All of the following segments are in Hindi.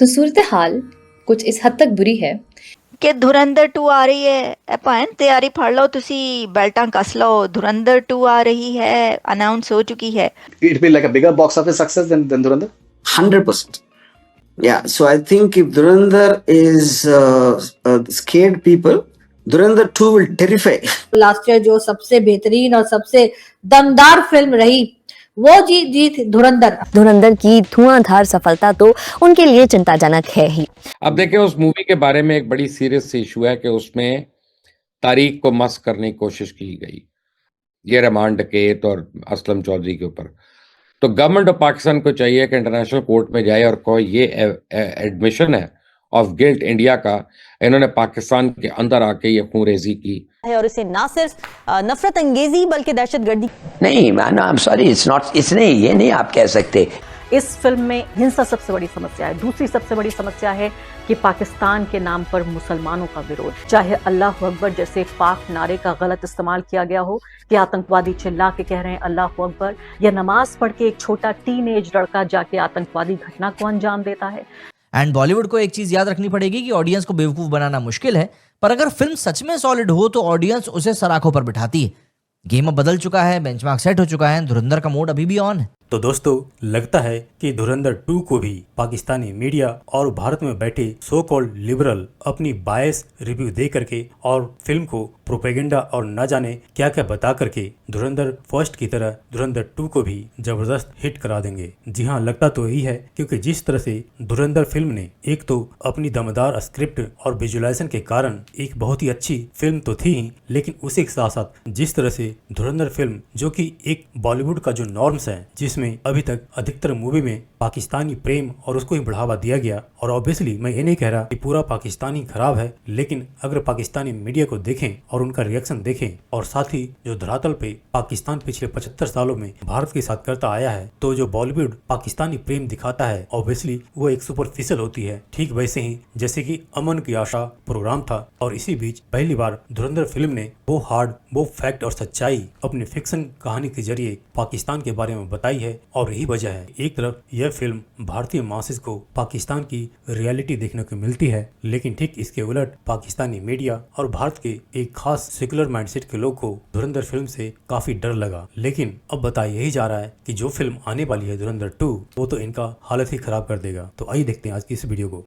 तो सूरत हाल कुछ इस हद तक बुरी है ਕਿ ਧੁਰੰਧਰ 2 ਆ ਰਹੀ ਹੈ ਭੈਣ ਤਿਆਰੀ ਫੜ ਲਓ ਤੁਸੀਂ ਬੈਲਟਾਂ ਕੱਸ ਲਓ ਧੁਰੰਧਰ 2 ਆ ਰਹੀ ਹੈ ਅਨਾਉਂਸ ਹੋ ਚੁੱਕੀ ਹੈ It'd be like a bigger box office success than Durandar? 100%. Yeah, so I think if Durandar is scared people, Durandar 2 will terrify. Last year जो सबसे बेहतरीन और सबसे दमदार फिल्म रही वो जीत धुरंधर की धुआंधार सफलता तो उनके लिए चिंताजनक है ही। अब देखिए उस मूवी के बारे में एक बड़ी सीरियस इशू है कि उसमें तारीख को मस करने की कोशिश की गई, ये रहमान डकैत और असलम चौधरी के ऊपर। तो गवर्नमेंट ऑफ पाकिस्तान को चाहिए कि इंटरनेशनल कोर्ट में जाए और कोई ये एडमिशन है ऑफ गिल्ट इंडिया का, इन्होंने पाकिस्तान के अंदर आके ये खूनरेजी की है और इसे ना सिर्फ नफरत अंगेजी बल्कि दहशतगर्दी नहीं, I am sorry, it's not, इसने ये नहीं आप कह सकते। इस फिल्म में हिंसा सबसे बड़ी समस्या है। दूसरी सबसे बड़ी समस्या है कि पाकिस्तान के नाम पर मुसलमानों का विरोध, चाहे अल्लाह अकबर जैसे पाक नारे का गलत इस्तेमाल किया गया हो कि आतंकवादी चिल्ला के कह रहे हैं अल्लाह अकबर, या नमाज पढ़ के एक छोटा टीनेज लड़का जाके आतंकवादी घटना को अंजाम देता है। एंड बॉलीवुड को एक चीज याद रखनी पड़ेगी कि ऑडियंस को बेवकूफ बनाना मुश्किल है, पर अगर फिल्म सच में सॉलिड हो तो ऑडियंस उसे सराखों पर बिठाती है। गेम अब बदल चुका है, बेंचमार्क सेट हो चुका है, धुरंधर का मोड अभी भी ऑन है। तो दोस्तों, लगता है कि धुरंधर 2 को भी पाकिस्तानी मीडिया और भारत में बैठे सो कॉल्ड लिबरल अपनी बायस रिव्यू दे करके और फिल्म को प्रोपेगेंडा और न जाने क्या क्या बता करके धुरंधर फर्स्ट की तरह धुरंधर 2 को भी जबरदस्त हिट करा देंगे। जी हाँ, लगता तो यही है, क्योंकि जिस तरह से धुरंधर फिल्म ने एक तो अपनी दमदार स्क्रिप्ट और विजुअलाइजेशन के कारण एक बहुत ही अच्छी फिल्म तो थी ही, लेकिन उसी के साथ साथ जिस तरह से धुरंधर फिल्म जो कि एक बॉलीवुड का जो नॉर्म्स है, जिसमें अभी तक अधिकतर मूवी में पाकिस्तानी प्रेम और उसको ही बढ़ावा दिया गया, और ऑब्वियसली मैं ये नहीं कह रहा कि पूरा पाकिस्तानी खराब है, लेकिन अगर पाकिस्तानी मीडिया को देखें और उनका रिएक्शन देखें और साथ ही जो धरातल पे पाकिस्तान पिछले 75 सालों में भारत के साथ करता आया है, तो जो बॉलीवुड पाकिस्तानी प्रेम दिखाता है ऑब्वियसली वो एक सुपरफिशियल होती है। ठीक वैसे ही जैसे कि अमन की आशा प्रोग्राम था, और इसी बीच पहली बार धुरंधर फिल्म ने वो हार्ड, वो फैक्ट और सच्चाई अपनी फिक्शन कहानी के जरिए पाकिस्तान के बारे में बताई है। और यही वजह है, एक तरफ यह फिल्म भारतीय मासेस को पाकिस्तान की रियलिटी देखने को मिलती है, लेकिन ठीक इसके उलट पाकिस्तानी मीडिया और भारत के एक खास सेकुलर माइंडसेट के लोग को धुरंधर फिल्म से काफी डर लगा। लेकिन अब बताया यही जा रहा है कि जो फिल्म आने वाली है धुरंधर 2, वो तो इनका हालत ही खराब कर देगा। तो आइए देखते हैं आज की इस वीडियो को।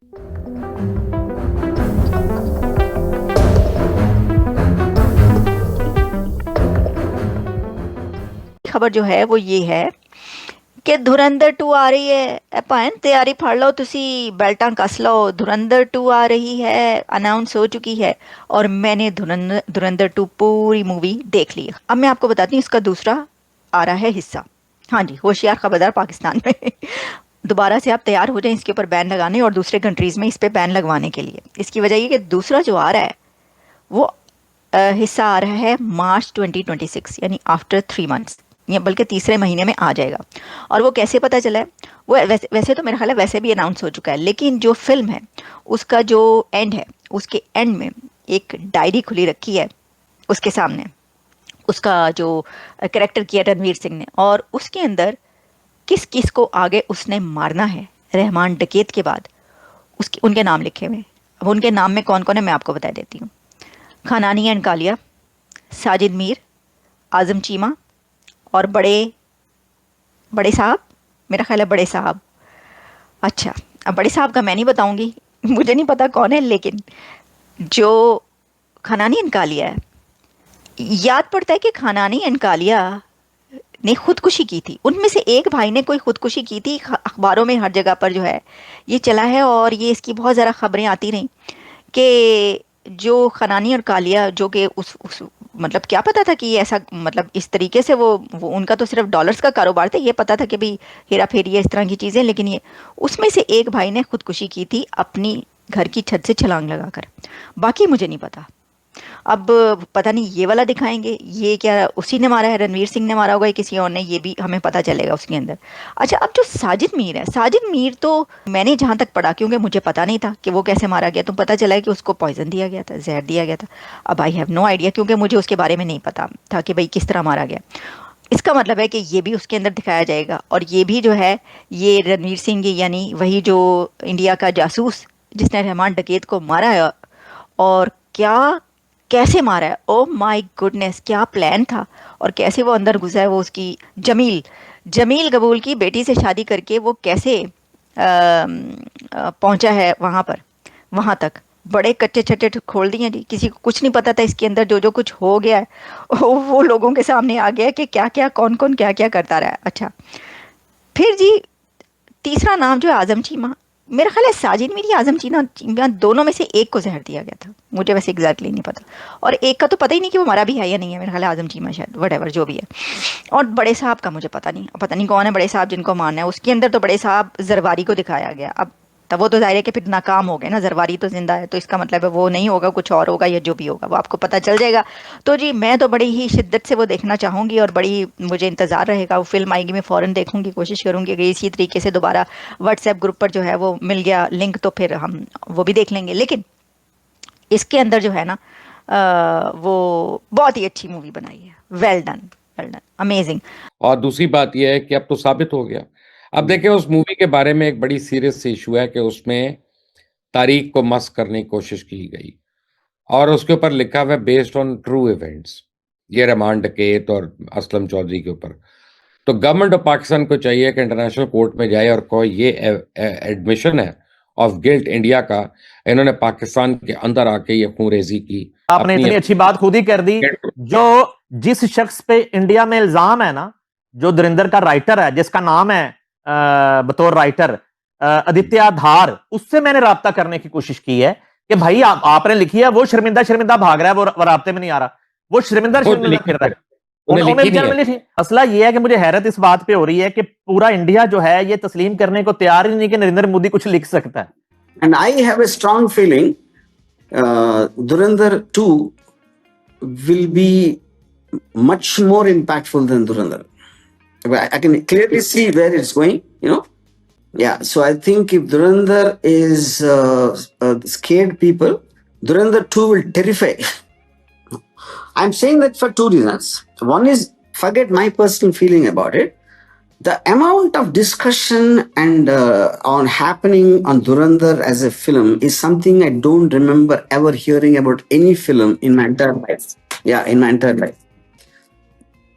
खबर जो है वो ये है ਕਿ ਧੁਰੰਧਰ 2 ਆ ਰਹੀ ਹੈ ਭੈਣ ਤਿਆਰੀ ਫੜ ਲਓ ਤੁਸੀਂ ਬੈਲਟਾਂ ਕੱਸ ਲਓ धुरंधर 2 आ रही है अनाउंस हो चुकी है। और मैंने धुरंधर 2 पूरी मूवी देख ली। अब मैं आपको बताती हूँ इसका दूसरा आ रहा है हिस्सा। हाँ जी, होशियार खबरदार पाकिस्तान में दोबारा से आप तैयार हो जाएं इसके ऊपर बैन लगाने और दूसरे कंट्रीज़ में इस पर बैन लगवाने के लिए। इसकी वजह ये कि दूसरा जो आ रहा है वो हिस्सा आ रहा है मार्च 2026, यानी आफ्टर 3 मंथ्स, या बल्कि तीसरे महीने में आ जाएगा। और वो कैसे पता चला है? वो वैसे तो मेरा ख्याल है वैसे भी अनाउंस हो चुका है, लेकिन जो फिल्म है उसका जो एंड है, उसके एंड में एक डायरी खुली रखी है उसके सामने, उसका जो कैरेक्टर किया रणवीर सिंह ने, और उसके अंदर किस किस को आगे उसने मारना है रहमान डकैत के बाद, उनके नाम लिखे हुए। अब उनके नाम में कौन कौन है मैं आपको बता देती हूँ। खानानी एंड कालिया, साजिद मीर, आज़म चीमा और बड़े साहब, मेरा ख्याल है बड़े साहब। अच्छा, अब बड़े साहब का मैं नहीं बताऊंगी, मुझे नहीं पता कौन है, लेकिन जो खानानी एंड कालिया है, याद पड़ता है कि खानानी एंड कालिया ने खुदकुशी की थी। उनमें से एक भाई ने कोई खुदकुशी की थी। अखबारों में हर जगह पर जो है ये चला है, और ये इसकी बहुत ज़्यादा खबरें आती रहीं कि जो खानानी और कालिया, जो कि उस मतलब क्या पता था कि ये ऐसा, मतलब इस तरीके से वो उनका तो सिर्फ डॉलर्स का कारोबार था, ये पता था कि भाई हेरा फेरी है, इस तरह की चीज़ें, लेकिन ये उसमें से एक भाई ने खुदकुशी की थी अपनी घर की छत से छलांग लगाकर। बाकी मुझे नहीं पता। अब पता नहीं ये वाला दिखाएंगे, ये क्या उसी ने मारा है, रणवीर सिंह ने मारा होगा या किसी और ने, ये भी हमें पता चलेगा उसके अंदर। अच्छा, अब जो साजिद मीर है, साजिद मीर तो मैंने जहाँ तक पढ़ा, क्योंकि मुझे पता नहीं था कि वो कैसे मारा गया, तो पता चला है कि उसको पॉइजन दिया गया था, जहर दिया गया था। अब आई हैव नो आइडिया, क्योंकि मुझे उसके बारे में नहीं पता था कि भाई किस तरह मारा गया। इसका मतलब है कि ये भी उसके अंदर दिखाया जाएगा। और ये भी जो है, ये रणवीर सिंह यानी वही जो इंडिया का जासूस जिसने रहमान डकैत को मारा है, और क्या कैसे मारा है, ओ माय गुडनेस, क्या प्लान था और कैसे वो अंदर घुसा है। वो उसकी जमील कबूल की बेटी से शादी करके वो कैसे पहुंचा है वहां तक। बड़े कच्चे छट्टे खोल दिए जी, किसी को कुछ नहीं पता था इसके अंदर। जो कुछ हो गया है वो लोगों के सामने आ गया कि क्या क्या कौन कौन क्या क्या करता रहा है। अच्छा, फिर जी तीसरा नाम जो है आजम चीमा, मेरा ख्याल है साजिद मीरी आजम चीमा दोनों में से एक को जहर दिया गया था, मुझे वैसे एग्जैक्टली नहीं पता। और एक का तो पता ही नहीं कि वो मरा भी है या नहीं है, मेरा ख्याल है आजम चीमा शायद, वटेवर जो भी है। और बड़े साहब का मुझे पता नहीं कौन है बड़े साहब जिनको मारना है। उसके अंदर तो बड़े साहब जरवारी को दिखाया गया। अब तब वो तो जाहिर है कि फिर नाकाम हो गए ना, जरवारी तो जिंदा है, तो इसका मतलब है वो नहीं होगा, कुछ और होगा, या जो भी होगा वो आपको पता चल जाएगा। तो जी मैं तो बड़ी ही शिद्दत से वो देखना चाहूँगी और बड़ी मुझे इंतज़ार रहेगा। वो फिल्म आएगी, मैं फ़ौरन देखूँगी, कोशिश करूँगी अगर इसी तरीके से दोबारा व्हाट्सएप ग्रुप पर जो है वो मिल गया लिंक तो फिर हम वो भी देख लेंगे। लेकिन इसके अंदर जो है ना वो बहुत ही अच्छी मूवी बनाई है। Well done, amazing. और दूसरी बात यह है कि अब तो साबित हो गया। अब देखें, उस मूवी के बारे में एक बड़ी सीरियस इशू है कि उसमें तारीख को मस्क करने की कोशिश की गई और उसके ऊपर लिखा हुआ है बेस्ड ऑन ट्रू इवेंट्स, ये रहमान डकैत और असलम चौधरी के ऊपर। तो गवर्नमेंट ऑफ पाकिस्तान को चाहिए कि इंटरनेशनल कोर्ट में जाए और कोई ये एडमिशन है ऑफ गिल्ट इंडिया का, इन्होंने पाकिस्तान के अंदर आके ये खूंरेजी की। आपने इतनी अच्छी बात खुद ही कर दी। जो जिस शख्स पे इंडिया में इल्जाम है ना, जो धुरंधर का राइटर है, जिसका नाम है बतौर राइटर आदित्य धार, उससे मैंने राब्ता करने की कोशिश की है कि भाई आपने लिखी है, वो शर्मिंदा भाग रहा है, वो राब्ते में नहीं आ रहा, वो शर्मिंदा फिर रहा है। मसला ये है कि मुझे हैरत इस बात पे हो रही है कि पूरा इंडिया जो है ये तस्लीम करने को तैयार ही नहीं कि नरेंद्र मोदी कुछ लिख सकता है। And I have a strong feeling Dhurandhar 2 will be much more impactful than Dhurandhar. I can clearly see where it's going, you know. Yeah, so I think if Dhurandhar is scared people, Dhurandhar 2 will terrify. I'm saying that for two reasons. One is, forget my personal feeling about it. The amount of discussion and on happening on Dhurandhar as a film is something I don't remember ever hearing about any film in my entire life. Yeah, in my entire life.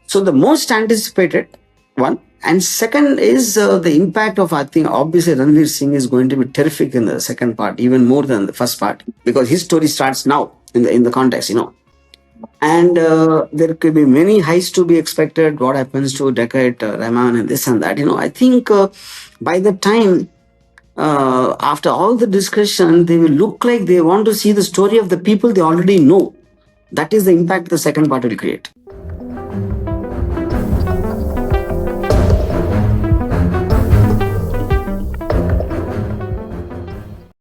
So the most anticipated one. And second is the impact of, I think, obviously Ranveer Singh is going to be terrific in the second part, even more than the first part, because his story starts now in the context, you know. And there could be many highs to be expected. What happens to Decade, Rahman, and this and that. You know, I think by the time after all the discussion, they will look like they want to see the story of the people they already know. That is the impact the second part will create.